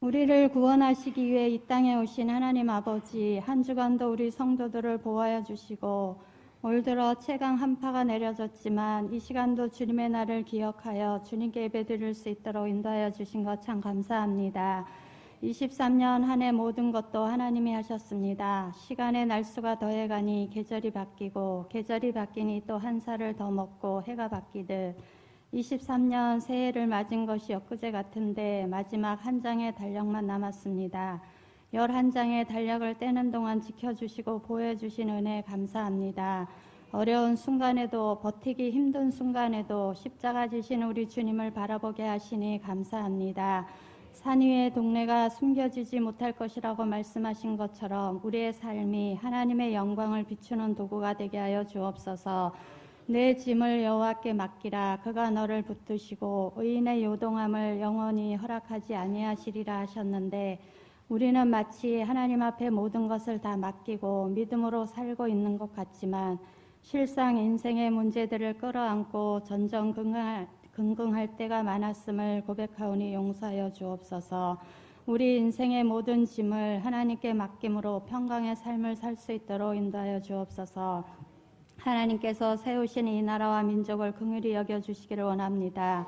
우리를 구원하시기 위해 이 땅에 오신 하나님 아버지, 한 주간도 우리 성도들을 보호하여 주시고 올 들어 최강 한파가 내려졌지만 이 시간도 주님의 날을 기억하여 주님께 예배드릴 수 있도록 인도하여 주신 것 참 감사합니다. 23년 한 해 모든 것도 하나님이 하셨습니다. 시간의 날수가 더해가니 계절이 바뀌고 계절이 바뀌니 또 한 살을 더 먹고 해가 바뀌듯 23년 새해를 맞은 것이 엊그제 같은데 마지막 한 장의 달력만 남았습니다. 11장의 달력을 떼는 동안 지켜주시고 보호해주신 은혜 감사합니다. 어려운 순간에도 버티기 힘든 순간에도 십자가 지신 우리 주님을 바라보게 하시니 감사합니다. 산 위의 동네가 숨겨지지 못할 것이라고 말씀하신 것처럼 우리의 삶이 하나님의 영광을 비추는 도구가 되게 하여 주옵소서. 내 짐을 여호와께 맡기라. 그가 너를 붙드시고 의인의 요동함을 영원히 허락하지 아니하시리라 하셨는데 우리는 마치 하나님 앞에 모든 것을 다 맡기고 믿음으로 살고 있는 것 같지만 실상 인생의 문제들을 끌어안고 전전긍긍할 때가 많았음을 고백하오니 용서하여 주옵소서. 우리 인생의 모든 짐을 하나님께 맡김으로 평강의 삶을 살 수 있도록 인도하여 주옵소서. 하나님께서 세우신 이 나라와 민족을 긍휼히 여겨주시기를 원합니다.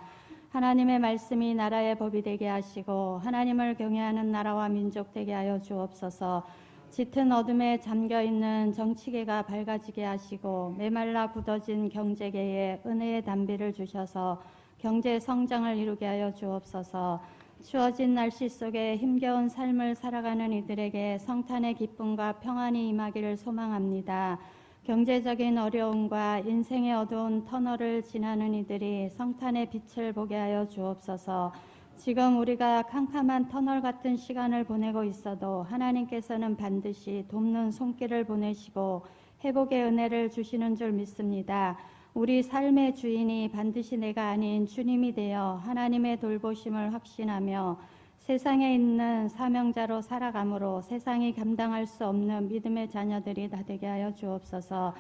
하나님의 말씀이 나라의 법이 되게 하시고 하나님을 경외하는 나라와 민족 되게 하여 주옵소서. 짙은 어둠에 잠겨있는 정치계가 밝아지게 하시고 메말라 굳어진 경제계에 은혜의 단비를 주셔서 경제 성장을 이루게 하여 주옵소서. 추워진 날씨 속에 힘겨운 삶을 살아가는 이들에게 성탄의 기쁨과 평안이 임하기를 소망합니다. 경제적인 어려움과 인생의 어두운 터널을 지나는 이들이 성탄의 빛을 보게 하여 주옵소서. 지금 우리가 캄캄한 터널 같은 시간을 보내고 있어도 하나님께서는 반드시 돕는 손길을 보내시고 회복의 은혜를 주시는 줄 믿습니다. 우리 삶의 주인이 반드시 내가 아닌 주님이 되어 하나님의 돌보심을 확신하며 세상에 있는 사명자로 살아감으로 세상이 감당할 수 없는 믿음의 자녀들이 다 되게 하여 주옵소서.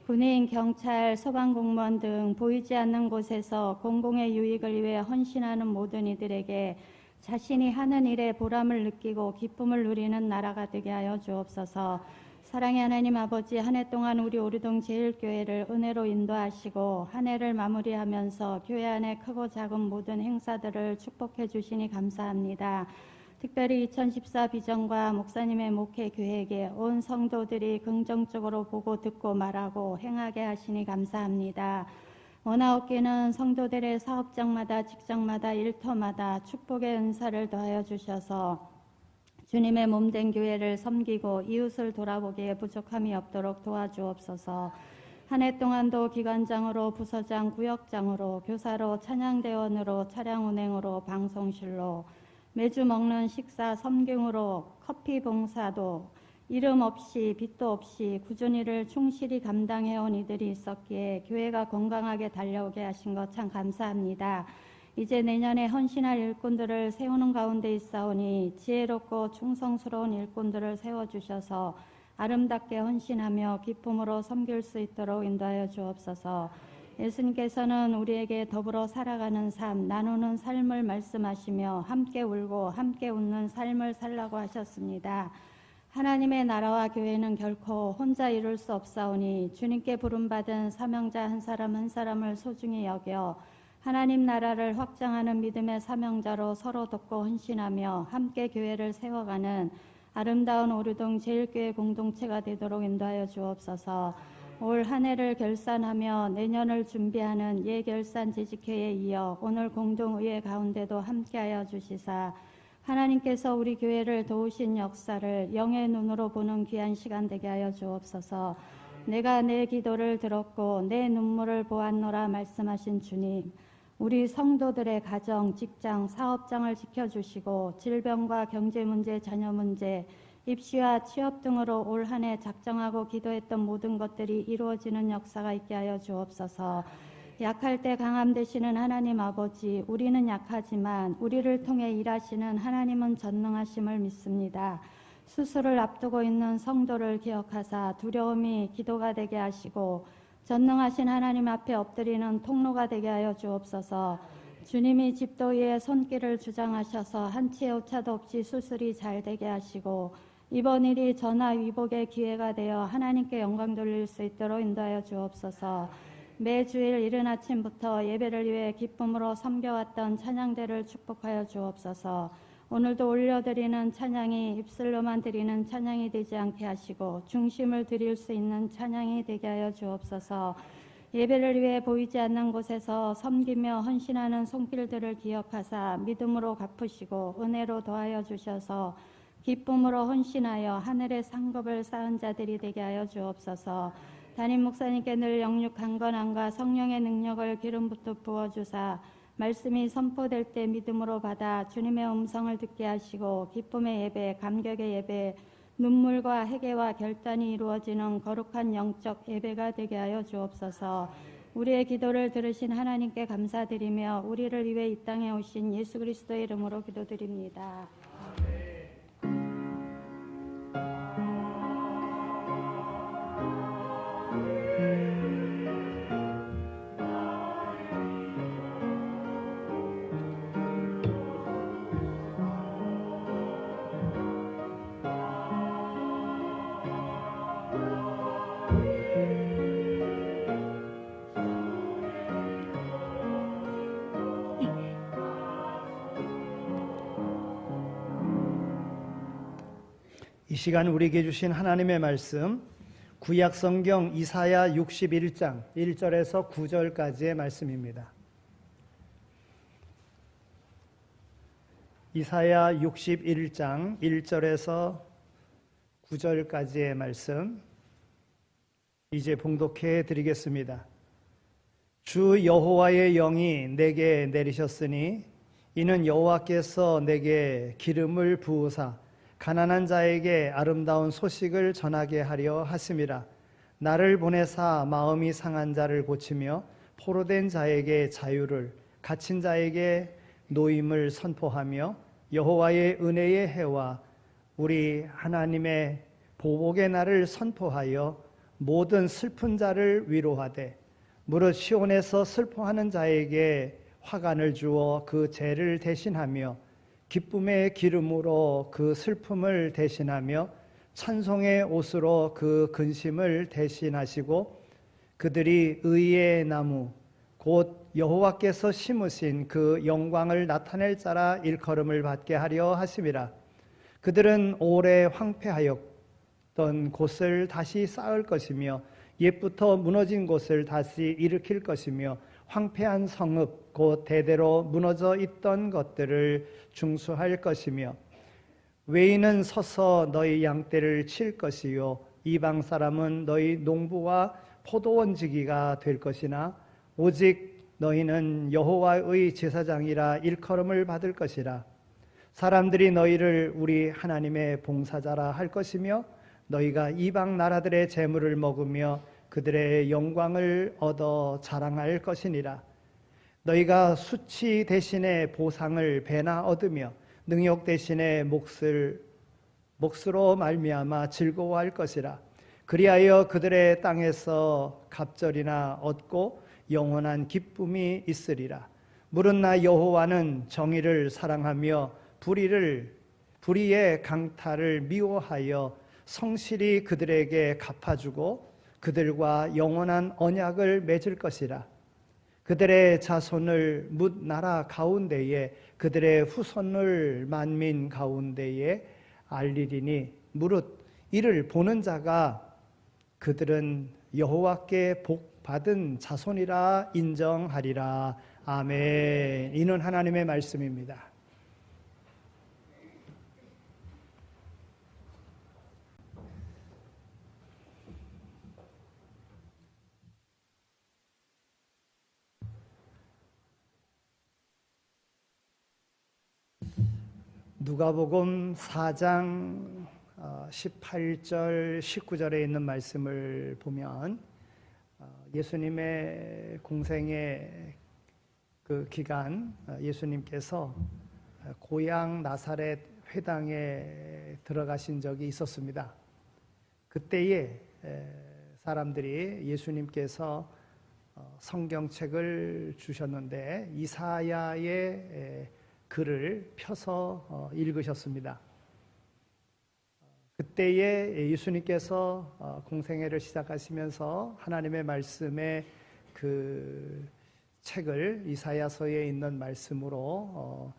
군인, 경찰, 소방공무원 등 보이지 않는 곳에서 공공의 유익을 위해 헌신하는 모든 이들에게 자신이 하는 일에 보람을 느끼고 기쁨을 누리는 나라가 되게 하여 주옵소서. 사랑의 하나님 아버지, 한 해 동안 우리 오류동 제일교회를 은혜로 인도하시고 한 해를 마무리하면서 교회 안에 크고 작은 모든 행사들을 축복해 주시니 감사합니다. 특별히 2014 비전과 목사님의 목회 계획에 온 성도들이 긍정적으로 보고 듣고 말하고 행하게 하시니 감사합니다. 원하옵기는 성도들의 사업장마다 직장마다 일터마다 축복의 은사를 더하여 주셔서 주님의 몸된 교회를 섬기고 이웃을 돌아보기에 부족함이 없도록 도와주옵소서. 한 해 동안도 기관장으로 부서장, 구역장으로 교사로 찬양대원으로 차량 운행으로 방송실로 매주 먹는 식사 섬김으로 커피 봉사도 이름 없이 빚도 없이 꾸준히 일을 충실히 감당해온 이들이 있었기에 교회가 건강하게 달려오게 하신 것 참 감사합니다. 이제 내년에 헌신할 일꾼들을 세우는 가운데 있사오니 지혜롭고 충성스러운 일꾼들을 세워주셔서 아름답게 헌신하며 기쁨으로 섬길 수 있도록 인도하여 주옵소서. 예수님께서는 우리에게 더불어 살아가는 삶, 나누는 삶을 말씀하시며 함께 울고 함께 웃는 삶을 살라고 하셨습니다. 하나님의 나라와 교회는 결코 혼자 이룰 수 없사오니 주님께 부름받은 사명자 한 사람 한 사람을 소중히 여겨 하나님 나라를 확장하는 믿음의 사명자로 서로 돕고 헌신하며 함께 교회를 세워가는 아름다운 오류동 제일교회 공동체가 되도록 인도하여 주옵소서. 올 한 해를 결산하며 내년을 준비하는 예결산 재직회에 이어 오늘 공동의회 가운데도 함께하여 주시사 하나님께서 우리 교회를 도우신 역사를 영의 눈으로 보는 귀한 시간 되게 하여 주옵소서. 내가 내 기도를 들었고 내 눈물을 보았노라 말씀하신 주님, 우리 성도들의 가정, 직장, 사업장을 지켜주시고 질병과 경제 문제, 자녀 문제, 입시와 취업 등으로 올 한 해 작정하고 기도했던 모든 것들이 이루어지는 역사가 있게 하여 주옵소서. 약할 때 강함 되시는 하나님 아버지, 우리는 약하지만 우리를 통해 일하시는 하나님은 전능하심을 믿습니다. 수술을 앞두고 있는 성도를 기억하사 두려움이 기도가 되게 하시고 전능하신 하나님 앞에 엎드리는 통로가 되게 하여 주옵소서. 주님이 집도위에 손길을 주장하셔서 한치의 오차도 없이 수술이 잘 되게 하시고 이번 일이 전하 위복의 기회가 되어 하나님께 영광 돌릴 수 있도록 인도하여 주옵소서. 매주일 이른 아침부터 예배를 위해 기쁨으로 섬겨왔던 찬양대를 축복하여 주옵소서. 오늘도 올려드리는 찬양이 입술로만 드리는 찬양이 되지 않게 하시고 중심을 드릴 수 있는 찬양이 되게 하여 주옵소서. 예배를 위해 보이지 않는 곳에서 섬기며 헌신하는 손길들을 기억하사 믿음으로 갚으시고 은혜로 더하여 주셔서 기쁨으로 헌신하여 하늘의 상급을 쌓은 자들이 되게 하여 주옵소서. 담임 목사님께 늘 영육 강건함과 성령의 능력을 기름부터 부어주사 말씀이 선포될 때 믿음으로 받아 주님의 음성을 듣게 하시고 기쁨의 예배, 감격의 예배, 눈물과 회개와 결단이 이루어지는 거룩한 영적 예배가 되게 하여 주옵소서. 우리의 기도를 들으신 하나님께 감사드리며 우리를 위해 이 땅에 오신 예수 그리스도의 이름으로 기도드립니다. 이 시간 우리에게 주신 하나님의 말씀 구약 성경 이사야 61장 1절에서 9절까지의 말씀입니다. 이사야 61장 1절에서 9절까지의 말씀 이제 봉독해 드리겠습니다. 주 여호와의 영이 내게 내리셨으니 이는 여호와께서 내게 기름을 부으사 가난한 자에게 아름다운 소식을 전하게 하려 하심이라. 나를 보내사 마음이 상한 자를 고치며 포로된 자에게 자유를, 갇힌 자에게 노임을 선포하며 여호와의 은혜의 해와 우리 하나님의 보복의 날을 선포하여 모든 슬픈 자를 위로하되 무릇 시온에서 슬퍼하는 자에게 화관을 주어 그 죄를 대신하며 기쁨의 기름으로 그 슬픔을 대신하며 찬송의 옷으로 그 근심을 대신하시고 그들이 의의 나무 곧 여호와께서 심으신 그 영광을 나타낼 자라 일컬음을 받게 하려 하심이라. 그들은 오래 황폐하였던 곳을 다시 쌓을 것이며 옛부터 무너진 곳을 다시 일으킬 것이며 황폐한 성읍 곧 대대로 무너져 있던 것들을 중수할 것이며 외인은 서서 너희 양떼를 칠 것이요 이방 사람은 너희 농부와 포도원지기가 될 것이나 오직 너희는 여호와의 제사장이라 일컬음을 받을 것이라. 사람들이 너희를 우리 하나님의 봉사자라 할 것이며 너희가 이방 나라들의 재물을 먹으며 그들의 영광을 얻어 자랑할 것이니라. 너희가 수치 대신에 보상을 배나 얻으며 능욕 대신에 몫으로 말미암아 즐거워할 것이라. 그리하여 그들의 땅에서 갑절이나 얻고 영원한 기쁨이 있으리라. 무릇 나 여호와는 정의를 사랑하며 불의의 강탈을 미워하여 성실히 그들에게 갚아주고 그들과 영원한 언약을 맺을 것이라. 그들의 자손을 뭇 나라 가운데에 그들의 후손을 만민 가운데에 알리리니 무릇 이를 보는 자가 그들은 여호와께 복 받은 자손이라 인정하리라. 아멘. 이는 하나님의 말씀입니다. 누가복음 4장 18절 19절에 있는 말씀을 보면 예수님의 공생의 그 기간 예수님께서 고향 나사렛 회당에 들어가신 적이 있었습니다. 그때에 사람들이 예수님께서 성경책을 주셨는데 이사야의 글을 펴서 읽으셨습니다. 그때에 예수님께서 공생애를 시작하시면서 하나님의 말씀의 그 책을 이사야서에 있는 말씀으로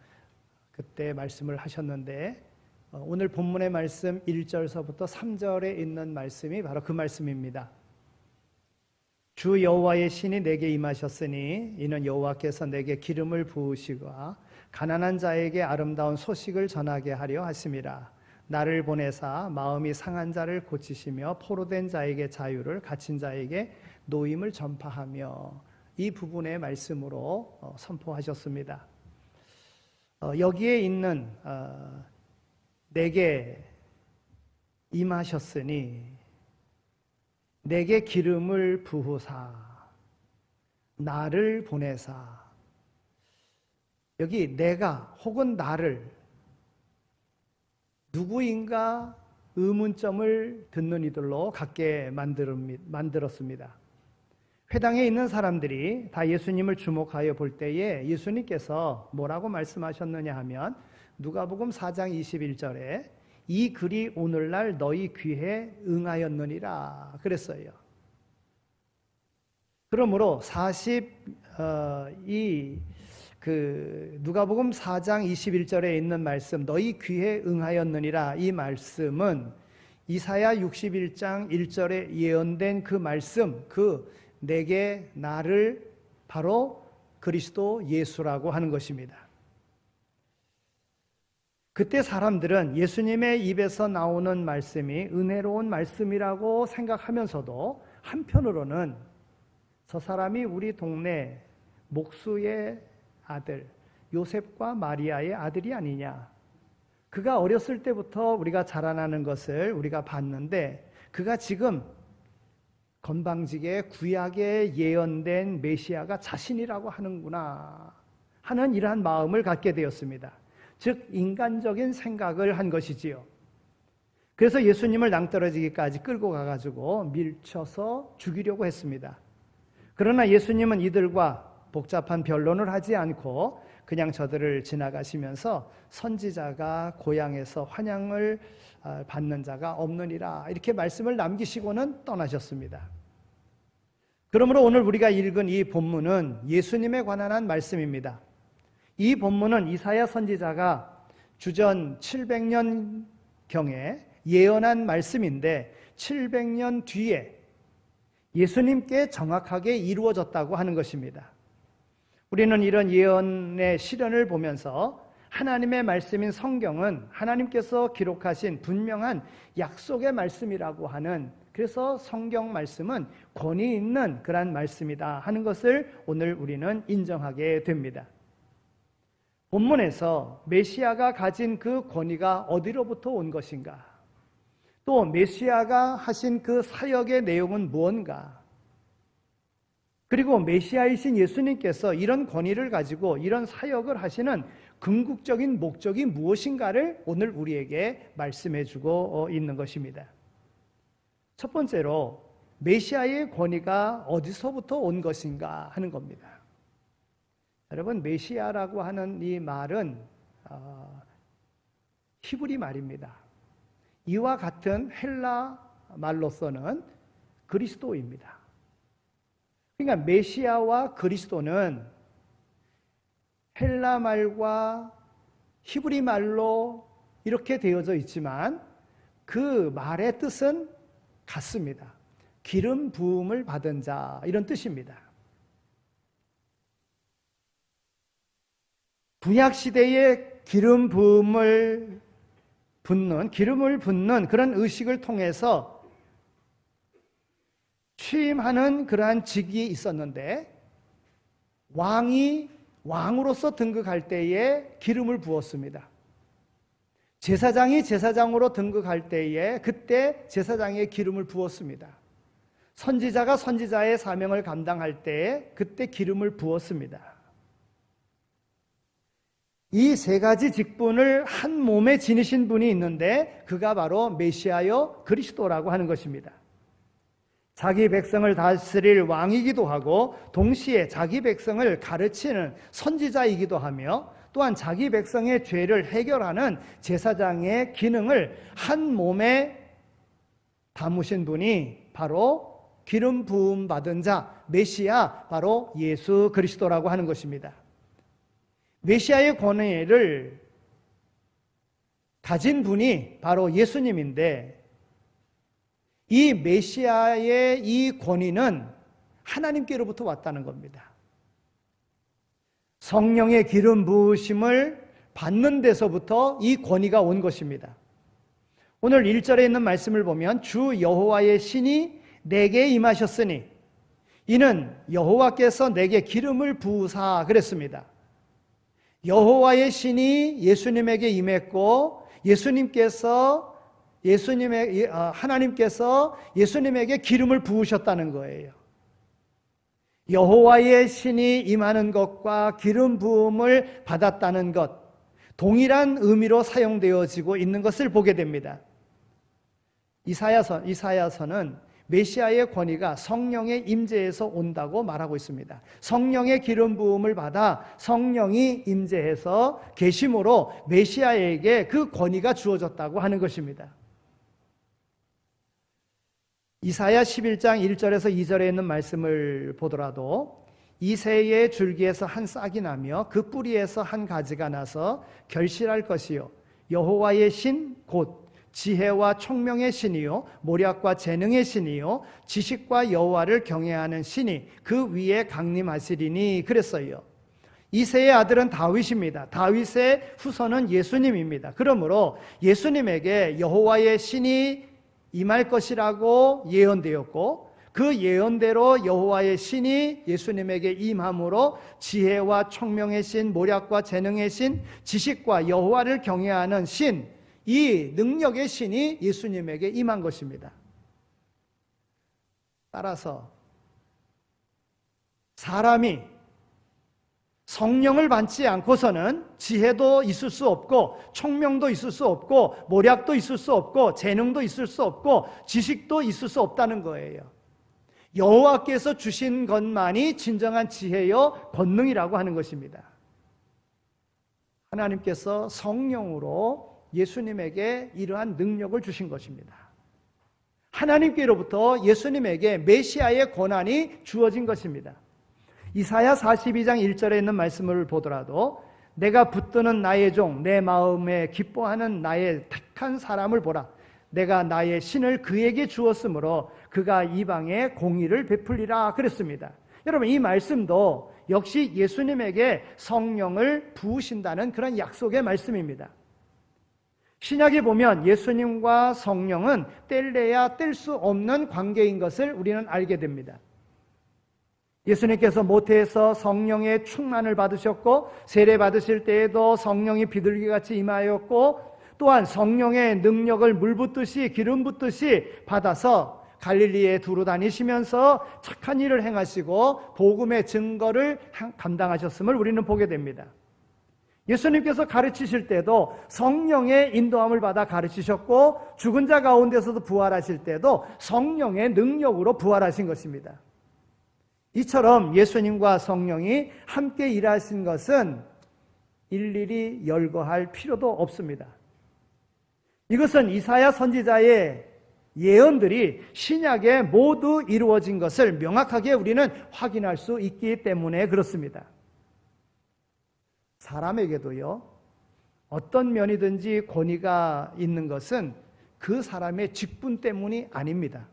그때 말씀을 하셨는데 오늘 본문의 말씀 1절서부터 3절에 있는 말씀이 바로 그 말씀입니다. 주 여호와의 신이 내게 임하셨으니 이는 여호와께서 내게 기름을 부으시고 가난한 자에게 아름다운 소식을 전하게 하려 하심이라. 나를 보내사 마음이 상한 자를 고치시며 포로된 자에게 자유를, 갇힌 자에게 노임을 전파하며, 이 부분의 말씀으로 선포하셨습니다. 여기에 있는 내게 임하셨으니 내게 기름을 부으사 나를 보내사, 여기 내가 혹은 나를 누구인가 의문점을 듣는 이들로 갖게 만들었습니다. 회당에 있는 사람들이 다 예수님을 주목하여 볼 때에 예수님께서 뭐라고 말씀하셨느냐 하면 누가복음 4장 21절에 이 글이 오늘날 너희 귀에 응하였느니라 그랬어요. 그러므로 누가복음 4장 21절에 있는 말씀 너희 귀에 응하였느니라, 이 말씀은 이사야 61장 1절에 예언된 그 말씀, 그 내게 나를 바로 그리스도 예수라고 하는 것입니다. 그때 사람들은 예수님의 입에서 나오는 말씀이 은혜로운 말씀이라고 생각하면서도 한편으로는 저 사람이 우리 동네 목수의 아들 요셉과 마리아의 아들이 아니냐, 그가 어렸을 때부터 우리가 자라나는 것을 우리가 봤는데 그가 지금 건방지게 구약에 예언된 메시아가 자신이라고 하는구나 하는 이러한 마음을 갖게 되었습니다. 즉 인간적인 생각을 한 것이지요. 그래서 예수님을 낭떠러지기까지 끌고 가가지고 밀쳐서 죽이려고 했습니다. 그러나 예수님은 이들과 복잡한 변론을 하지 않고 그냥 저들을 지나가시면서 선지자가 고향에서 환영을 받는 자가 없느니라 이렇게 말씀을 남기시고는 떠나셨습니다. 그러므로 오늘 우리가 읽은 이 본문은 예수님에 관한 한 말씀입니다. 이 본문은 이사야 선지자가 주전 700년경에 예언한 말씀인데 700년 뒤에 예수님께 정확하게 이루어졌다고 하는 것입니다. 우리는 이런 예언의 실현을 보면서 하나님의 말씀인 성경은 하나님께서 기록하신 분명한 약속의 말씀이라고 하는, 그래서 성경 말씀은 권위 있는 그러한 말씀이다 하는 것을 오늘 우리는 인정하게 됩니다. 본문에서 메시아가 가진 그 권위가 어디로부터 온 것인가? 또 메시아가 하신 그 사역의 내용은 무언가? 그리고 메시아이신 예수님께서 이런 권위를 가지고 이런 사역을 하시는 궁극적인 목적이 무엇인가를 오늘 우리에게 말씀해 주고 있는 것입니다. 첫 번째로 메시아의 권위가 어디서부터 온 것인가 하는 겁니다. 여러분, 메시아라고 하는 이 말은 히브리 말입니다. 이와 같은 헬라 말로서는 그리스도입니다. 그러니까 메시아와 그리스도는 헬라 말과 히브리 말로 이렇게 되어져 있지만 그 말의 뜻은 같습니다. 기름 부음을 받은 자, 이런 뜻입니다. 구약 시대의 기름 부음을 기름을 붓는 그런 의식을 통해서 취임하는 그러한 직이 있었는데, 왕이 왕으로서 등극할 때에 기름을 부었습니다. 제사장이 제사장으로 등극할 때에 그때 제사장의 기름을 부었습니다. 선지자가 선지자의 사명을 감당할 때에 그때 기름을 부었습니다. 이 세 가지 직분을 한 몸에 지니신 분이 있는데 그가 바로 메시아여 그리스도라고 하는 것입니다. 자기 백성을 다스릴 왕이기도 하고 동시에 자기 백성을 가르치는 선지자이기도 하며 또한 자기 백성의 죄를 해결하는 제사장의 기능을 한 몸에 담으신 분이 바로 기름 부음 받은 자 메시아, 바로 예수 그리스도라고 하는 것입니다. 메시아의 권위를 가진 분이 바로 예수님인데, 이 메시아의 이 권위는 하나님께로부터 왔다는 겁니다. 성령의 기름 부으심을 받는 데서부터 이 권위가 온 것입니다. 오늘 1절에 있는 말씀을 보면 주 여호와의 신이 내게 임하셨으니 이는 여호와께서 내게 기름을 부으사 그랬습니다. 여호와의 신이 예수님에게 임했고 하나님께서 예수님에게 기름을 부으셨다는 거예요. 여호와의 신이 임하는 것과 기름 부음을 받았다는 것, 동일한 의미로 사용되어지고 있는 것을 보게 됩니다. 이사야서는 메시아의 권위가 성령의 임재에서 온다고 말하고 있습니다. 성령의 기름 부음을 받아 성령이 임재해서 계심으로 메시아에게 그 권위가 주어졌다고 하는 것입니다. 이사야 11장 1절에서 2절에 있는 말씀을 보더라도 이새의 줄기에서 한 싹이 나며 그 뿌리에서 한 가지가 나서 결실할 것이요 여호와의 신 곧 지혜와 총명의 신이요 모략과 재능의 신이요 지식과 여호와를 경외하는 신이 그 위에 강림하시리니 그랬어요. 이새의 아들은 다윗입니다. 다윗의 후손은 예수님입니다. 그러므로 예수님에게 여호와의 신이 임할 것이라고 예언되었고 그 예언대로 여호와의 신이 예수님에게 임함으로 지혜와 총명의 신, 모략과 재능의 신, 지식과 여호와를 경외하는 신, 이 능력의 신이 예수님에게 임한 것입니다. 따라서 사람이 성령을 받지 않고서는 지혜도 있을 수 없고 총명도 있을 수 없고 모략도 있을 수 없고 재능도 있을 수 없고 지식도 있을 수 없다는 거예요. 여호와께서 주신 것만이 진정한 지혜요 권능이라고 하는 것입니다. 하나님께서 성령으로 예수님에게 이러한 능력을 주신 것입니다. 하나님께로부터 예수님에게 메시아의 권한이 주어진 것입니다. 이사야 42장 1절에 있는 말씀을 보더라도 내가 붙드는 나의 종, 내 마음에 기뻐하는 나의 택한 사람을 보라. 내가 나의 신을 그에게 주었으므로 그가 이방에 공의를 베풀리라 그랬습니다. 여러분, 이 말씀도 역시 예수님에게 성령을 부으신다는 그런 약속의 말씀입니다. 신약에 보면 예수님과 성령은 뗄래야 뗄 수 없는 관계인 것을 우리는 알게 됩니다. 예수님께서 모태에서 성령의 충만을 받으셨고 세례 받으실 때에도 성령이 비둘기같이 임하였고 또한 성령의 능력을 물 붓듯이 기름 붓듯이 받아서 갈릴리에 두루 다니시면서 착한 일을 행하시고 복음의 증거를 감당하셨음을 우리는 보게 됩니다. 예수님께서 가르치실 때도 성령의 인도함을 받아 가르치셨고 죽은 자 가운데서도 부활하실 때도 성령의 능력으로 부활하신 것입니다. 이처럼 예수님과 성령이 함께 일하신 것은 일일이 열거할 필요도 없습니다. 이것은 이사야 선지자의 예언들이 신약에 모두 이루어진 것을 명확하게 우리는 확인할 수 있기 때문에 그렇습니다. 사람에게도요, 어떤 면이든지 권위가 있는 것은 그 사람의 직분 때문이 아닙니다.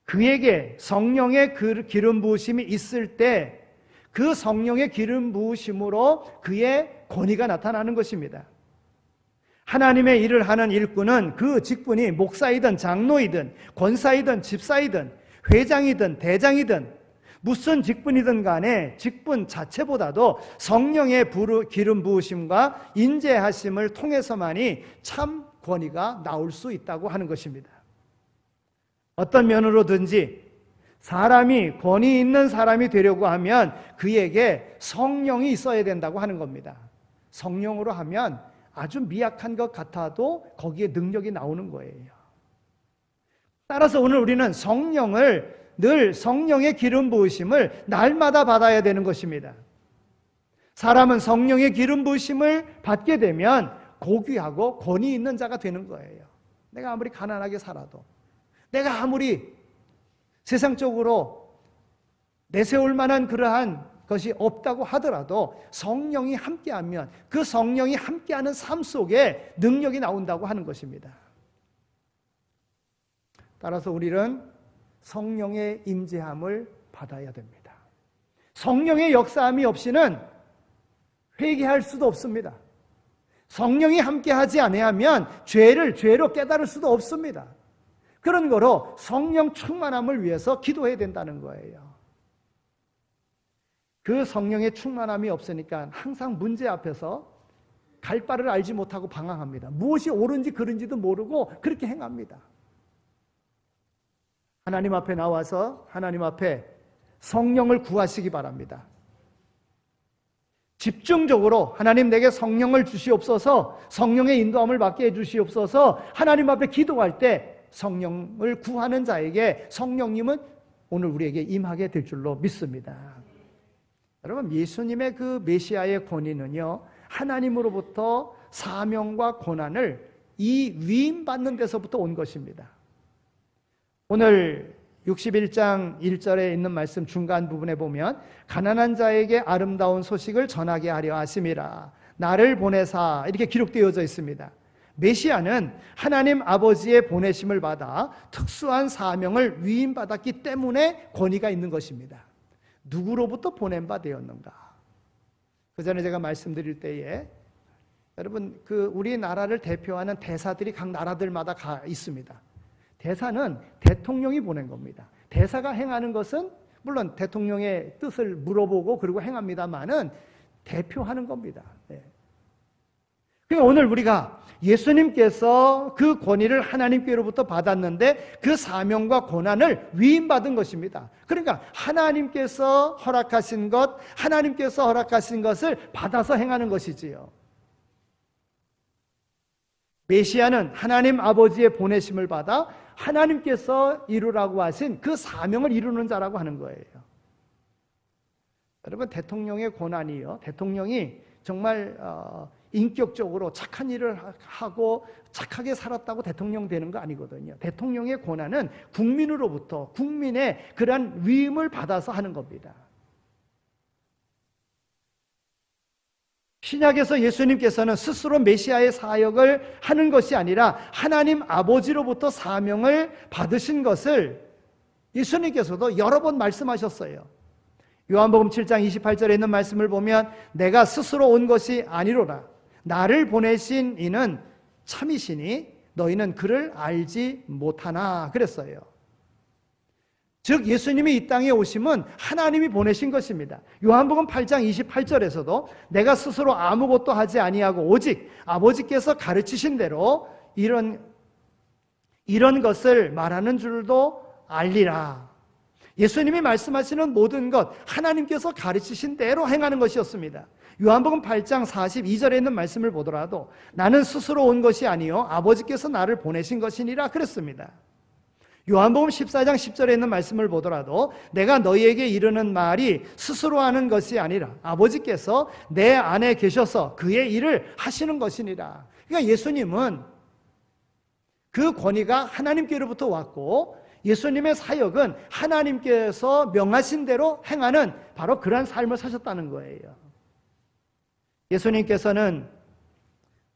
그에게 성령의 기름 부으심이 있을 때 그 성령의 기름 부으심으로 그의 권위가 나타나는 것입니다. 하나님의 일을 하는 일꾼은 그 직분이 목사이든 장로이든 권사이든 집사이든 회장이든 대장이든 무슨 직분이든 간에 직분 자체보다도 성령의 기름 부으심과 인재하심을 통해서만이 참 권위가 나올 수 있다고 하는 것입니다. 어떤 면으로든지 사람이 권위 있는 사람이 되려고 하면 그에게 성령이 있어야 된다고 하는 겁니다. 성령으로 하면 아주 미약한 것 같아도 거기에 능력이 나오는 거예요. 따라서 오늘 우리는 늘 성령의 기름 부으심을 날마다 받아야 되는 것입니다. 사람은 성령의 기름 부으심을 받게 되면 고귀하고 권위 있는 자가 되는 거예요. 내가 아무리 가난하게 살아도, 내가 아무리 세상적으로 내세울 만한 그러한 것이 없다고 하더라도 성령이 함께하면 그 성령이 함께하는 삶 속에 능력이 나온다고 하는 것입니다. 따라서 우리는 성령의 임재함을 받아야 됩니다. 성령의 역사함이 없이는 회개할 수도 없습니다. 성령이 함께하지 아니하면 죄를 죄로 깨달을 수도 없습니다. 그런 거로 성령 충만함을 위해서 기도해야 된다는 거예요. 그 성령의 충만함이 없으니까 항상 문제 앞에서 갈 바를 알지 못하고 방황합니다. 무엇이 옳은지 그른지도 모르고 그렇게 행합니다. 하나님 앞에 나와서 하나님 앞에 성령을 구하시기 바랍니다. 집중적으로 하나님 내게 성령을 주시옵소서, 성령의 인도함을 받게 해주시옵소서, 하나님 앞에 기도할 때 성령을 구하는 자에게 성령님은 오늘 우리에게 임하게 될 줄로 믿습니다. 여러분, 예수님의 그 메시아의 권위는요, 하나님으로부터 사명과 고난을 이 위임받는 데서부터 온 것입니다. 오늘 61장 1절에 있는 말씀 중간 부분에 보면 가난한 자에게 아름다운 소식을 전하게 하려 하심이라 나를 보내사 이렇게 기록되어져 있습니다. 메시아는 하나님 아버지의 보내심을 받아 특수한 사명을 위임받았기 때문에 권위가 있는 것입니다. 누구로부터 보낸 바 되었는가? 그 전에 제가 말씀드릴 때에 여러분, 우리나라를 대표하는 대사들이 각 나라들마다 있습니다. 대사는 대통령이 보낸 겁니다. 대사가 행하는 것은 물론 대통령의 뜻을 물어보고 그리고 행합니다만은 대표하는 겁니다. 네. 그러니까 오늘 우리가 예수님께서 그 권위를 하나님께로부터 받았는데 그 사명과 고난을 위임받은 것입니다. 그러니까 하나님께서 허락하신 것을 받아서 행하는 것이지요. 메시아는 하나님 아버지의 보내심을 받아 하나님께서 이루라고 하신 그 사명을 이루는 자라고 하는 거예요. 여러분, 대통령의 고난이요, 대통령이 정말 인격적으로 착한 일을 하고 착하게 살았다고 대통령 되는 거 아니거든요. 대통령의 고난은 국민으로부터 국민의 그러한 위임을 받아서 하는 겁니다. 신약에서 예수님께서는 스스로 메시아의 사역을 하는 것이 아니라 하나님 아버지로부터 사명을 받으신 것을 예수님께서도 여러 번 말씀하셨어요. 요한복음 7장 28절에 있는 말씀을 보면 내가 스스로 온 것이 아니로라 나를 보내신 이는 참이시니 너희는 그를 알지 못하나 그랬어요. 즉 예수님이 이 땅에 오심은 하나님이 보내신 것입니다. 요한복음 8장 28절에서도 내가 스스로 아무것도 하지 아니하고 오직 아버지께서 가르치신 대로 이런 것을 말하는 줄도 알리라. 예수님이 말씀하시는 모든 것 하나님께서 가르치신 대로 행하는 것이었습니다. 요한복음 8장 42절에 있는 말씀을 보더라도 나는 스스로 온 것이 아니요 아버지께서 나를 보내신 것이니라 그랬습니다. 요한복음 14장 10절에 있는 말씀을 보더라도 내가 너희에게 이르는 말이 스스로 하는 것이 아니라 아버지께서 내 안에 계셔서 그의 일을 하시는 것이니라. 그러니까 예수님은 그 권위가 하나님께로부터 왔고 예수님의 사역은 하나님께서 명하신 대로 행하는 바로 그러한 삶을 사셨다는 거예요. 예수님께서는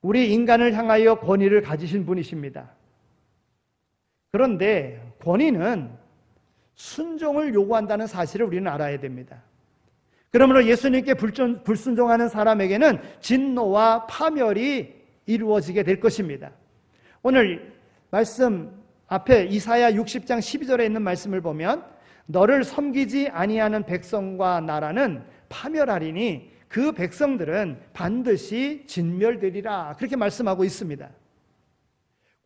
우리 인간을 향하여 권위를 가지신 분이십니다. 그런데 권위는 순종을 요구한다는 사실을 우리는 알아야 됩니다. 그러므로 예수님께 불순종하는 사람에게는 진노와 파멸이 이루어지게 될 것입니다. 오늘 말씀 앞에 이사야 60장 12절에 있는 말씀을 보면 너를 섬기지 아니하는 백성과 나라는 파멸하리니 그 백성들은 반드시 진멸되리라 그렇게 말씀하고 있습니다.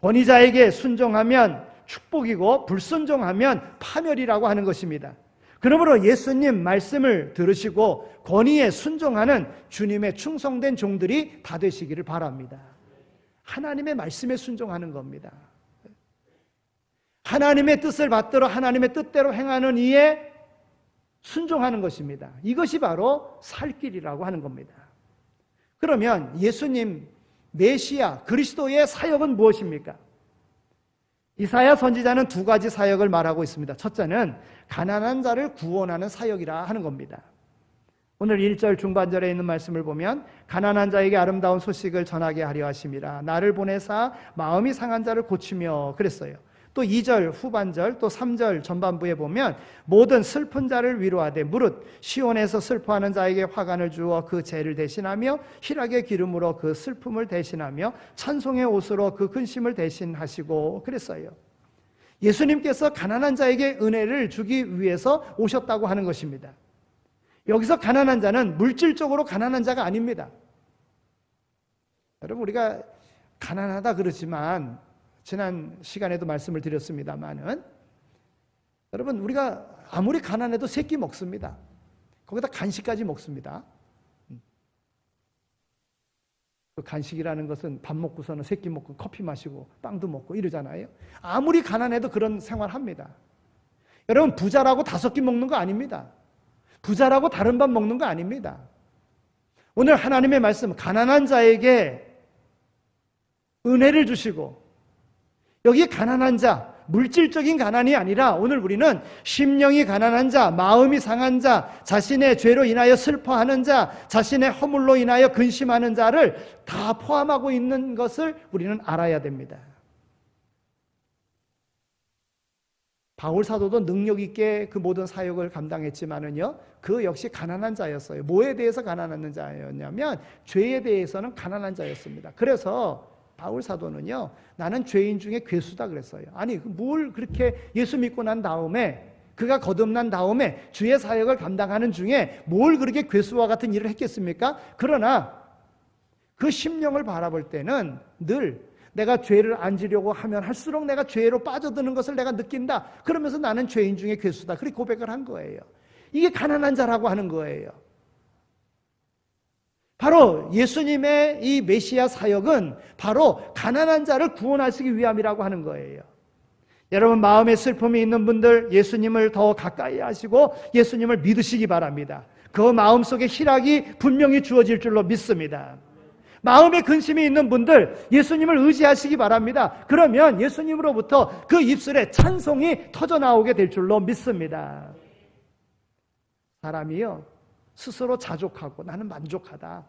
권위자에게 순종하면 축복이고 불순종하면 파멸이라고 하는 것입니다. 그러므로 예수님 말씀을 들으시고 권위에 순종하는 주님의 충성된 종들이 다 되시기를 바랍니다. 하나님의 말씀에 순종하는 겁니다. 하나님의 뜻을 받들어 하나님의 뜻대로 행하는 이에 순종하는 것입니다. 이것이 바로 살 길이라고 하는 겁니다. 그러면 예수님, 메시아, 그리스도의 사역은 무엇입니까? 이사야 선지자는 두 가지 사역을 말하고 있습니다. 첫째는 가난한 자를 구원하는 사역이라 하는 겁니다. 오늘 1절 중반절에 있는 말씀을 보면 가난한 자에게 아름다운 소식을 전하게 하려 하심이라 나를 보내사 마음이 상한 자를 고치며 그랬어요. 또 2절 후반절 또 3절 전반부에 보면 모든 슬픈 자를 위로하되 무릇 시온에서 슬퍼하는 자에게 화관을 주어 그 죄를 대신하며 희락의 기름으로 그 슬픔을 대신하며 찬송의 옷으로 그 근심을 대신하시고 그랬어요. 예수님께서 가난한 자에게 은혜를 주기 위해서 오셨다고 하는 것입니다. 여기서 가난한 자는 물질적으로 가난한 자가 아닙니다. 여러분, 우리가 가난하다 그러지만 지난 시간에도 말씀을 드렸습니다마는 여러분, 우리가 아무리 가난해도 세 끼 먹습니다. 거기다 간식까지 먹습니다. 그 간식이라는 것은 밥 먹고서는 세 끼 먹고 커피 마시고 빵도 먹고 이러잖아요. 아무리 가난해도 그런 생활합니다. 여러분, 부자라고 5끼 먹는 거 아닙니다. 부자라고 다른 밥 먹는 거 아닙니다. 오늘 하나님의 말씀, 가난한 자에게 은혜를 주시고, 여기 가난한 자, 물질적인 가난이 아니라 오늘 우리는 심령이 가난한 자, 마음이 상한 자, 자신의 죄로 인하여 슬퍼하는 자, 자신의 허물로 인하여 근심하는 자를 다 포함하고 있는 것을 우리는 알아야 됩니다. 바울 사도도 능력 있게 그 모든 사역을 감당했지만은요, 그 역시 가난한 자였어요. 뭐에 대해서 가난한 자였냐면 죄에 대해서는 가난한 자였습니다. 그래서 바울 사도는요, 나는 죄인 중에 괴수다 그랬어요. 아니, 뭘 그렇게 예수 믿고 난 다음에, 그가 거듭난 다음에 주의 사역을 감당하는 중에 뭘 그렇게 괴수와 같은 일을 했겠습니까? 그러나 그 심령을 바라볼 때는 늘 내가 죄를 안 지려고 하면 할수록 내가 죄로 빠져드는 것을 내가 느낀다. 그러면서 나는 죄인 중에 괴수다. 그렇게 고백을 한 거예요. 이게 가난한 자라고 하는 거예요. 바로 예수님의 이 메시아 사역은 바로 가난한 자를 구원하시기 위함이라고 하는 거예요. 여러분, 마음에 슬픔이 있는 분들 예수님을 더 가까이 하시고 예수님을 믿으시기 바랍니다. 그 마음속에 희락이 분명히 주어질 줄로 믿습니다. 마음에 근심이 있는 분들 예수님을 의지하시기 바랍니다. 그러면 예수님으로부터 그 입술에 찬송이 터져나오게 될 줄로 믿습니다. 사람이요, 스스로 자족하고 나는 만족하다,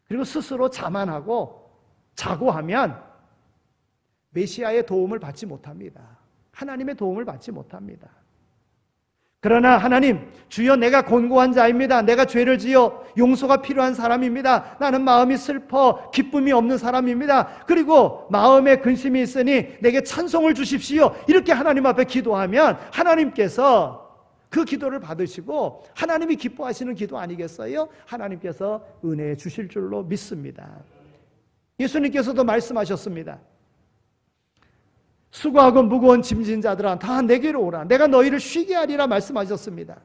그리고 스스로 자만하고 자고하면 메시아의 도움을 받지 못합니다. 하나님의 도움을 받지 못합니다. 그러나 하나님, 주여 내가 곤고한 자입니다. 내가 죄를 지어 용서가 필요한 사람입니다. 나는 마음이 슬퍼 기쁨이 없는 사람입니다. 그리고 마음에 근심이 있으니 내게 찬송을 주십시오. 이렇게 하나님 앞에 기도하면 하나님께서 그 기도를 받으시고 하나님이 기뻐하시는 기도 아니겠어요? 하나님께서 은혜 주실 줄로 믿습니다. 예수님께서도 말씀하셨습니다. 수고하고 무거운 짐진 자들아 다 내게로 오라. 내가 너희를 쉬게 하리라 말씀하셨습니다.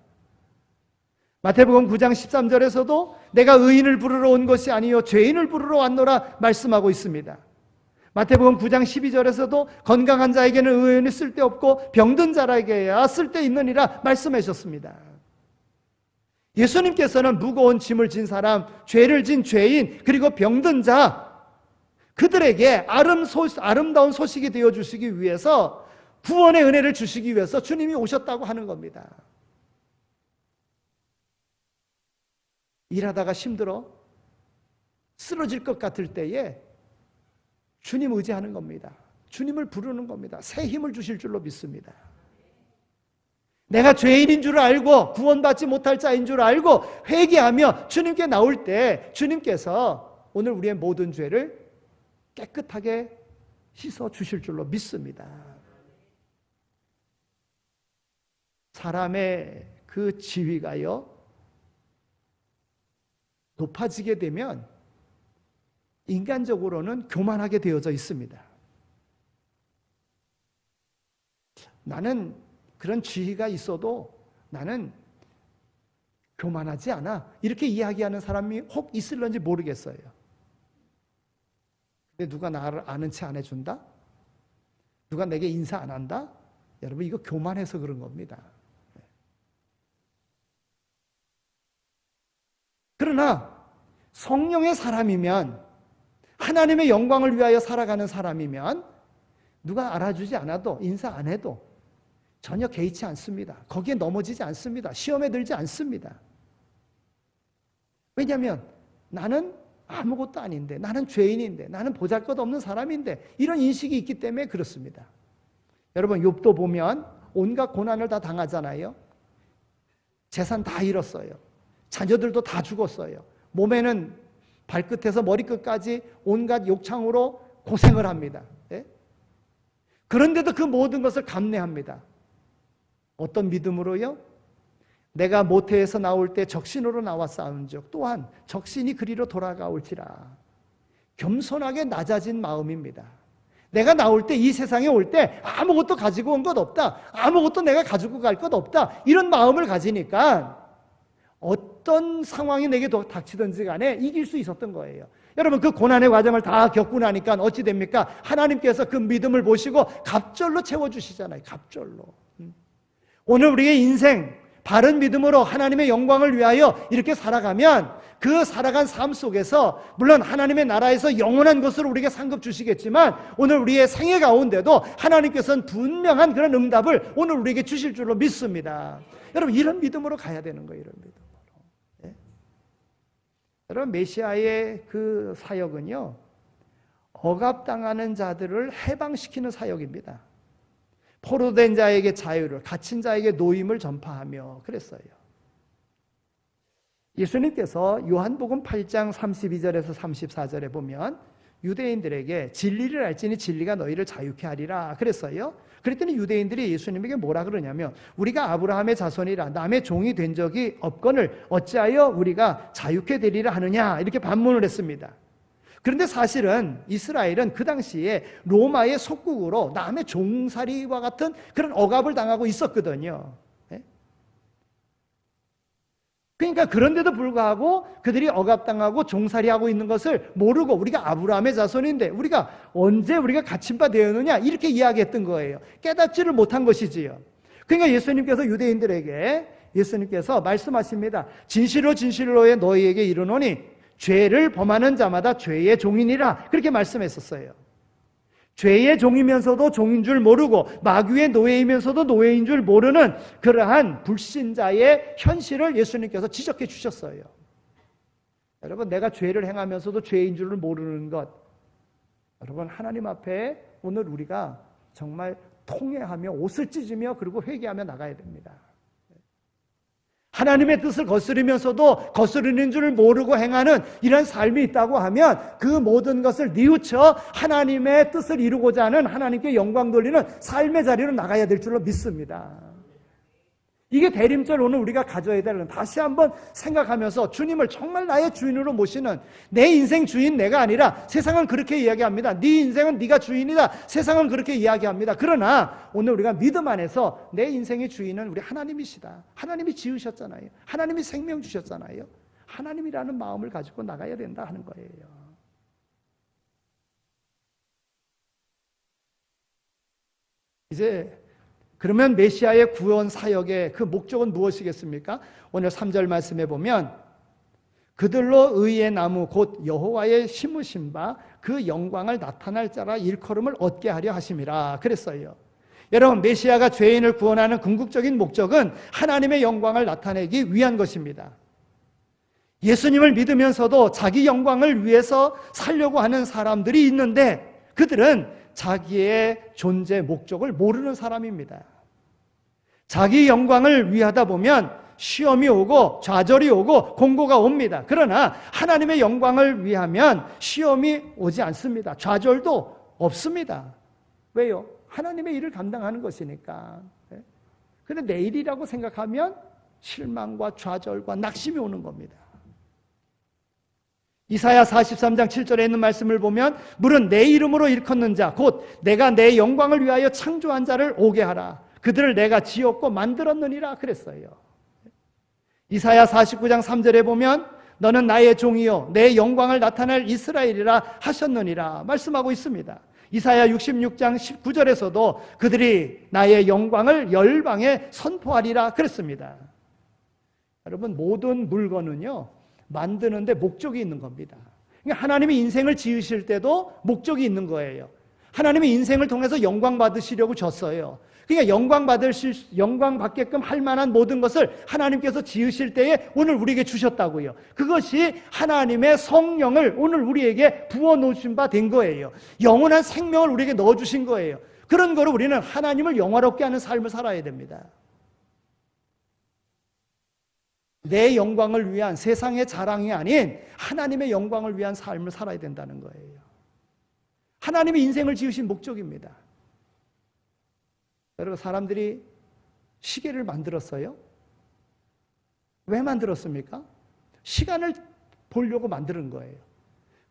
마태복음 9장 13절에서도 내가 의인을 부르러 온 것이 아니요 죄인을 부르러 왔노라 말씀하고 있습니다. 마태복음 9장 12절에서도 건강한 자에게는 의인이 쓸데없고 병든 자에게야 쓸데있느니라 말씀하셨습니다. 예수님께서는 무거운 짐을 진 사람, 죄를 진 죄인, 그리고 병든 자, 그들에게 아름다운 소식이 되어주시기 위해서, 구원의 은혜를 주시기 위해서 주님이 오셨다고 하는 겁니다. 일하다가 힘들어 쓰러질 것 같을 때에 주님 의지하는 겁니다. 주님을 부르는 겁니다. 새 힘을 주실 줄로 믿습니다. 내가 죄인인 줄 알고 구원받지 못할 자인 줄 알고 회개하며 주님께 나올 때 주님께서 오늘 우리의 모든 죄를 깨끗하게 씻어 주실 줄로 믿습니다. 사람의 그 지위가요, 높아지게 되면 인간적으로는 교만하게 되어져 있습니다. 나는 그런 지위가 있어도 나는 교만하지 않아, 이렇게 이야기하는 사람이 혹 있을런지 모르겠어요. 근데 누가 나를 아는 체 안 해준다? 누가 내게 인사 안 한다? 여러분, 이거 교만해서 그런 겁니다. 그러나 성령의 사람이면, 하나님의 영광을 위하여 살아가는 사람이면 누가 알아주지 않아도, 인사 안 해도 전혀 개의치 않습니다. 거기에 넘어지지 않습니다. 시험에 들지 않습니다. 왜냐하면 나는 아무것도 아닌데, 나는 죄인인데, 나는 보잘것없는 사람인데, 이런 인식이 있기 때문에 그렇습니다. 여러분, 욥도 보면 온갖 고난을 다 당하잖아요. 재산 다 잃었어요. 자녀들도 다 죽었어요. 몸에는 발끝에서 머리끝까지 온갖 욕창으로 고생을 합니다. 예? 그런데도 그 모든 것을 감내합니다. 어떤 믿음으로요? 내가 모태에서 나올 때 적신으로 나와 싸운즉 또한 적신이 그리로 돌아가올지라. 겸손하게 낮아진 마음입니다. 내가 나올 때, 이 세상에 올 때 아무것도 가지고 온 것 없다, 아무것도 내가 가지고 갈 것 없다, 이런 마음을 가지니까 어떤 상황이 내게 닥치든지 간에 이길 수 있었던 거예요. 여러분, 그 고난의 과정을 다 겪고 나니까 어찌 됩니까? 하나님께서 그 믿음을 보시고 갑절로 채워주시잖아요. 갑절로. 오늘 우리의 인생 바른 믿음으로 하나님의 영광을 위하여 이렇게 살아가면, 그 살아간 삶 속에서 물론 하나님의 나라에서 영원한 것을 우리에게 상급 주시겠지만, 오늘 우리의 생애 가운데도 하나님께서는 분명한 그런 응답을 오늘 우리에게 주실 줄로 믿습니다. 여러분, 이런 믿음으로 가야 되는 거예요. 이런 믿음으로. 예? 여러분, 메시아의 그 사역은요, 억압당하는 자들을 해방시키는 사역입니다. 포로된 자에게 자유를, 갇힌 자에게 노임을 전파하며 그랬어요. 예수님께서 요한복음 8장 32절에서 34절에 보면 유대인들에게 진리를 알지니 진리가 너희를 자유케 하리라 그랬어요. 그랬더니 유대인들이 예수님에게 뭐라 그러냐면, 우리가 아브라함의 자손이라 남의 종이 된 적이 없거늘 어찌하여 우리가 자유케 되리라 하느냐, 이렇게 반문을 했습니다. 그런데 사실은 이스라엘은 그 당시에 로마의 속국으로 남의 종살이와 같은 그런 억압을 당하고 있었거든요. 그러니까 그런데도 불구하고 그들이 억압당하고 종살이하고 있는 것을 모르고, 우리가 아브라함의 자손인데 우리가 언제 우리가 갇힌 바 되었느냐, 이렇게 이야기했던 거예요. 깨닫지를 못한 것이지요. 그러니까 예수님께서 유대인들에게, 예수님께서 말씀하십니다. 진실로 진실로 너희에게 이르노니 죄를 범하는 자마다 죄의 종이니라, 그렇게 말씀했었어요. 죄의 종이면서도 종인 줄 모르고 마귀의 노예이면서도 노예인 줄 모르는 그러한 불신자의 현실을 예수님께서 지적해 주셨어요. 여러분, 내가 죄를 행하면서도 죄인 줄을 모르는 것, 여러분, 하나님 앞에 오늘 우리가 정말 통회하며 옷을 찢으며 그리고 회개하며 나가야 됩니다. 하나님의 뜻을 거스르면서도 거스르는 줄 모르고 행하는 이런 삶이 있다고 하면 그 모든 것을 뉘우쳐 하나님의 뜻을 이루고자 하는, 하나님께 영광 돌리는 삶의 자리로 나가야 될 줄로 믿습니다. 이게 대림절 오늘 우리가 가져야 되는, 다시 한번 생각하면서 주님을 정말 나의 주인으로 모시는, 내 인생 주인 내가 아니라, 세상은 그렇게 이야기합니다. 네 인생은 네가 주인이다, 세상은 그렇게 이야기합니다. 그러나 오늘 우리가 믿음 안에서 내 인생의 주인은 우리 하나님이시다, 하나님이 지으셨잖아요, 하나님이 생명 주셨잖아요, 하나님이라는 마음을 가지고 나가야 된다 하는 거예요. 이제 그러면 메시아의 구원 사역의 그 목적은 무엇이겠습니까? 오늘 3절 말씀에 보면 그들로 의의 나무 곧 여호와의 심으신 바 그 영광을 나타날 자라 일컬음을 얻게 하려 하심이라 그랬어요. 여러분, 메시아가 죄인을 구원하는 궁극적인 목적은 하나님의 영광을 나타내기 위한 것입니다. 예수님을 믿으면서도 자기 영광을 위해서 살려고 하는 사람들이 있는데 그들은 자기의 존재 목적을 모르는 사람입니다. 자기 영광을 위하다 보면 시험이 오고 좌절이 오고 공고가 옵니다. 그러나 하나님의 영광을 위하면 시험이 오지 않습니다. 좌절도 없습니다. 왜요? 하나님의 일을 감당하는 것이니까. 그런데 내일이라고 생각하면 실망과 좌절과 낙심이 오는 겁니다. 이사야 43장 7절에 있는 말씀을 보면 물은 내 이름으로 일컫는 자 곧 내가 내 영광을 위하여 창조한 자를 오게 하라. 그들을 내가 지었고 만들었느니라 그랬어요. 이사야 49장 3절에 보면 너는 나의 종이요 내 영광을 나타낼 이스라엘이라 하셨느니라 말씀하고 있습니다. 이사야 66장 19절에서도 그들이 나의 영광을 열방에 선포하리라 그랬습니다. 여러분, 모든 물건은요 만드는데 목적이 있는 겁니다. 그러니까 하나님이 인생을 지으실 때도 목적이 있는 거예요. 하나님이 인생을 통해서 영광 받으시려고 줬어요. 그러니까 영광 받게끔 할 만한 모든 것을 하나님께서 지으실 때에 오늘 우리에게 주셨다고요. 그것이 하나님의 성령을 오늘 우리에게 부어 놓으신 바 된 거예요. 영원한 생명을 우리에게 넣어 주신 거예요. 그런 거로 우리는 하나님을 영화롭게 하는 삶을 살아야 됩니다. 내 영광을 위한 세상의 자랑이 아닌 하나님의 영광을 위한 삶을 살아야 된다는 거예요. 하나님이 인생을 지으신 목적입니다. 여러분, 사람들이 시계를 만들었어요. 왜 만들었습니까? 시간을 보려고 만드는 거예요.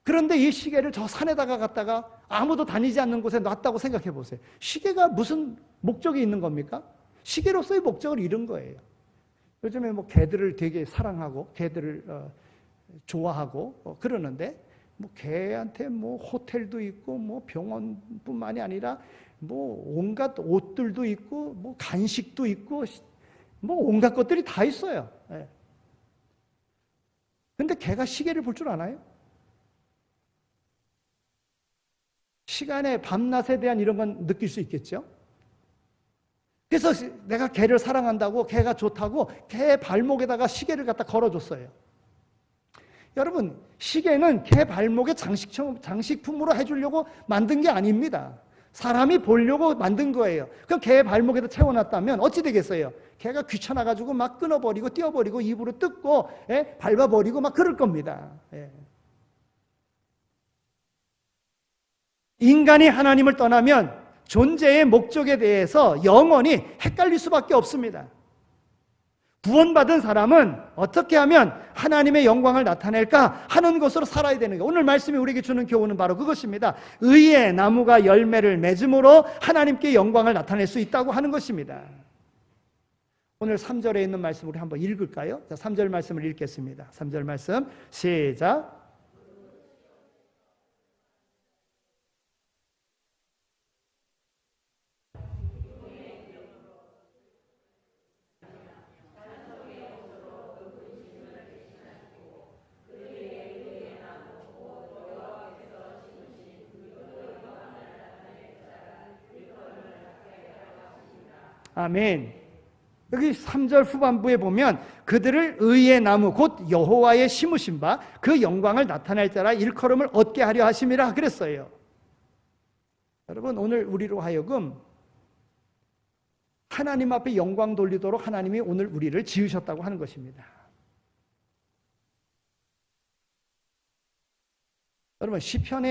그런데 이 시계를 저 산에다가 갖다가 아무도 다니지 않는 곳에 놨다고 생각해 보세요. 시계가 무슨 목적이 있는 겁니까? 시계로서의 목적을 잃은 거예요. 요즘에 뭐 개들을 되게 사랑하고 개들을 좋아하고 그러는데 뭐 개한테 뭐 호텔도 있고 뭐 병원뿐만이 아니라 뭐 온갖 옷들도 있고 뭐 간식도 있고 뭐 온갖 것들이 다 있어요. 근데 개가 시계를 볼 줄 아나요? 시간의 밤낮에 대한 이런 건 느낄 수 있겠죠? 그래서 내가 개를 사랑한다고, 개가 좋다고 개 발목에다가 시계를 갖다 걸어줬어요. 여러분, 시계는 개 발목에 장식품으로 해주려고 만든 게 아닙니다. 사람이 보려고 만든 거예요. 그럼 개 발목에다 채워놨다면 어찌 되겠어요? 개가 귀찮아가지고 막 끊어버리고 띄어버리고 입으로 뜯고 밟아버리고 막 그럴 겁니다. 인간이 하나님을 떠나면 존재의 목적에 대해서 영원히 헷갈릴 수밖에 없습니다. 구원받은 사람은 어떻게 하면 하나님의 영광을 나타낼까 하는 것으로 살아야 되는 거예요. 오늘 말씀이 우리에게 주는 교훈은 바로 그것입니다. 의의 나무가 열매를 맺음으로 하나님께 영광을 나타낼 수 있다고 하는 것입니다. 오늘 3절에 있는 말씀 우리 한번 읽을까요? 자, 3절 말씀을 읽겠습니다. 3절 말씀 시작. 아멘. 여기 3절 후반부에 보면 그들을 의의 나무 곧 여호와의 심으신 바 그 영광을 나타낼 자라 일컬음을 얻게 하려 하심이라 그랬어요. 여러분, 오늘 우리로 하여금 하나님 앞에 영광 돌리도록 하나님이 오늘 우리를 지으셨다고 하는 것입니다. 여러분, 시편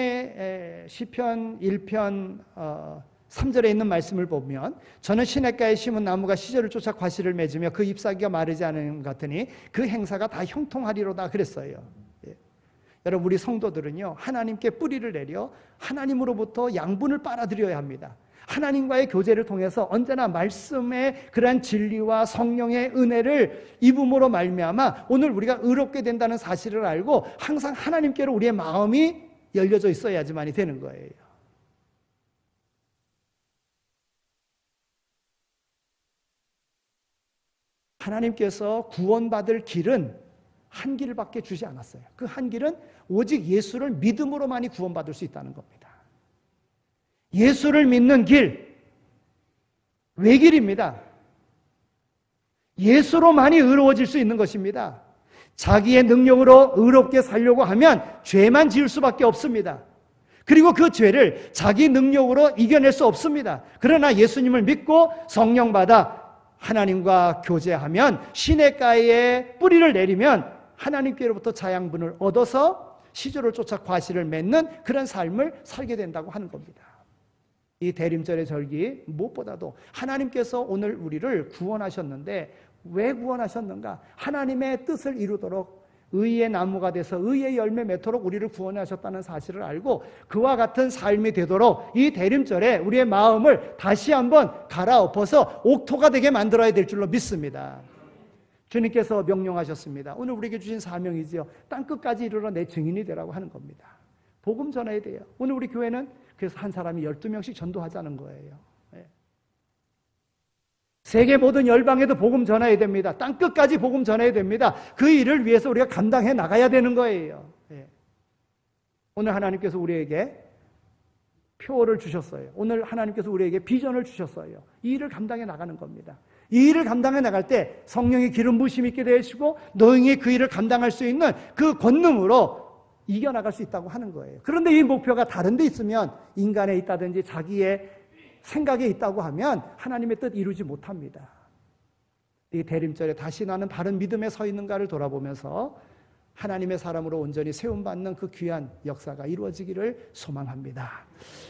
1편 3절에 있는 말씀을 보면 저는 시냇가에 심은 나무가 시절을 쫓아 과실을 맺으며 그 잎사귀가 마르지 않은 것 같으니 그 행사가 다 형통하리로다 그랬어요. 여러분, 우리 성도들은요 하나님께 뿌리를 내려 하나님으로부터 양분을 빨아들여야 합니다. 하나님과의 교제를 통해서 언제나 말씀의 그러한 진리와 성령의 은혜를 입음으로 말미암아 오늘 우리가 의롭게 된다는 사실을 알고 항상 하나님께로 우리의 마음이 열려져 있어야지만이 되는 거예요. 하나님께서 구원받을 길은 한 길밖에 주지 않았어요. 그 한 길은 오직 예수를 믿음으로만이 구원받을 수 있다는 겁니다. 예수를 믿는 길, 외길입니다. 예수로만이 의로워질 수 있는 것입니다. 자기의 능력으로 의롭게 살려고 하면 죄만 지을 수밖에 없습니다. 그리고 그 죄를 자기 능력으로 이겨낼 수 없습니다. 그러나 예수님을 믿고 성령 받아 하나님과 교제하면 시냇가에 뿌리를 내리면 하나님께로부터 자양분을 얻어서 시조를 쫓아 과실을 맺는 그런 삶을 살게 된다고 하는 겁니다. 이 대림절의 절기 무엇보다도 하나님께서 오늘 우리를 구원하셨는데 왜 구원하셨는가? 하나님의 뜻을 이루도록 의의 나무가 돼서 의의 열매 맺도록 우리를 구원하셨다는 사실을 알고 그와 같은 삶이 되도록 이 대림절에 우리의 마음을 다시 한번 갈아엎어서 옥토가 되게 만들어야 될 줄로 믿습니다. 주님께서 명령하셨습니다. 오늘 우리에게 주신 사명이지요. 땅끝까지 이르러 내 증인이 되라고 하는 겁니다. 복음 전해야 돼요. 오늘 우리 교회는 그래서 한 사람이 12명씩 전도하자는 거예요. 세계 모든 열방에도 복음 전해야 됩니다. 땅끝까지 복음 전해야 됩니다. 그 일을 위해서 우리가 감당해 나가야 되는 거예요. 오늘 하나님께서 우리에게 표를 주셨어요. 오늘 하나님께서 우리에게 비전을 주셨어요. 이 일을 감당해 나가는 겁니다. 이 일을 감당해 나갈 때 성령의 기름 부으심 있게 되시고 너희의 그 일을 감당할 수 있는 그 권능으로 이겨나갈 수 있다고 하는 거예요. 그런데 이 목표가 다른 데 있으면 인간에 있다든지 자기의 생각에 있다고 하면 하나님의 뜻 이루지 못합니다. 이 대림절에 다시 나는 바른 믿음에 서 있는가를 돌아보면서 하나님의 사람으로 온전히 세움받는 그 귀한 역사가 이루어지기를 소망합니다.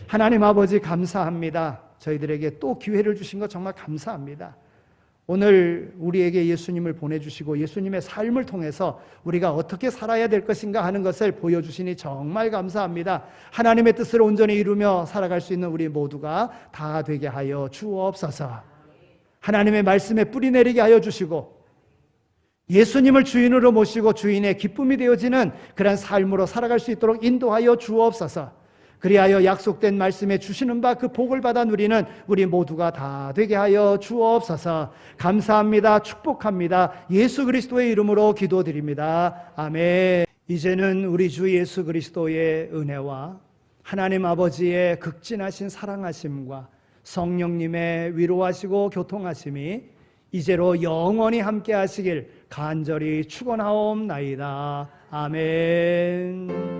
하나님 아버지 감사합니다. 저희들에게 또 기회를 주신 것 정말 감사합니다. 오늘 우리에게 예수님을 보내주시고 예수님의 삶을 통해서 우리가 어떻게 살아야 될 것인가 하는 것을 보여주시니 정말 감사합니다. 하나님의 뜻을 온전히 이루며 살아갈 수 있는 우리 모두가 다 되게 하여 주옵소서. 하나님의 말씀에 뿌리 내리게 하여 주시고 예수님을 주인으로 모시고 주인의 기쁨이 되어지는 그런 삶으로 살아갈 수 있도록 인도하여 주옵소서. 그리하여 약속된 말씀에 주시는 바 그 복을 받아 누리는 우리 모두가 다 되게 하여 주옵소서. 감사합니다. 축복합니다. 예수 그리스도의 이름으로 기도드립니다. 아멘. 이제는 우리 주 예수 그리스도의 은혜와 하나님 아버지의 극진하신 사랑하심과 성령님의 위로하시고 교통하심이 이제로 영원히 함께 하시길 간절히 축원하옵나이다. 아멘.